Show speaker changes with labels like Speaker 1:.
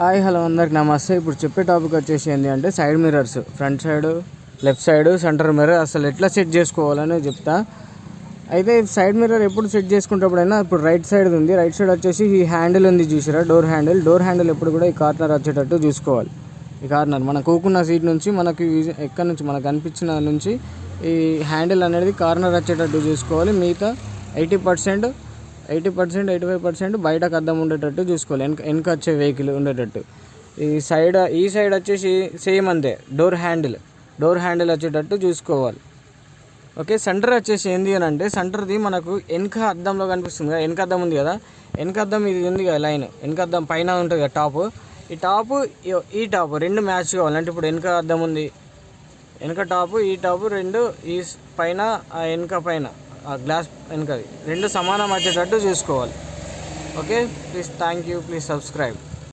Speaker 1: Hi hello అందరికి నమస్తే. ఇప్పుడు చెప్పే టాపిక్ వచ్చేసి ఏంటి అంటే side mirrors, front side, left side, centre mirror అసలు ఎట్లా సెట్ చేసుకోవాలని చెప్తా. అయితే సైడ్ మిర్రర్ ఎప్పుడు సెట్ చేసుకునేటప్పుడైనా ఇప్పుడు రైట్ సైడ్ ఉంది. రైట్ సైడ్ వచ్చేసి ఈ హ్యాండిల్ ఉంది చూసారా, డోర్ హ్యాండిల్ ఎప్పుడు కూడా ఈ కార్నర్ వచ్చేటట్టు చూసుకోవాలి. ఈ కార్నర్ మన కూకున్న సీట్ నుంచి మనకి ఎక్కడి నుంచి మనకు అనిపించిన నుంచి ఈ హ్యాండిల్ అనేది కార్నర్ వచ్చేటట్టు చూసుకోవాలి. మిగతా 80%, 85% బయటకు అద్దం ఉండేటట్టు చూసుకోవాలి. వెనక వచ్చే వెహికల్ ఉండేటట్టు. ఈ సైడ్ వచ్చేసి సేమ్ అంతే, డోర్ హ్యాండిల్ వచ్చేటట్టు చూసుకోవాలి. ఓకే. సెంటర్ వచ్చేసి ఏంది అని అంటే సెంటర్ది మనకు వెనక అద్దంలో కనిపిస్తుంది కదా, వెనక అద్దం ఉంది కదా, వెనక అద్దం ఇది ఉంది కదా లైన్, వెనక అద్దం పైన ఉంటుంది కదా టాప్, ఈ టాప్ రెండు మ్యాచ్ కావాలి. అంటే ఇప్పుడు వెనక అద్దం ఉంది, వెనక టాపు ఈ టాపు రెండు ఈ పైన వెనక పైన గ్లాస్ వెనకది రెండు సమానం వచ్చేటట్టు చూసుకోవాలి. Okay. Please thank you, please subscribe.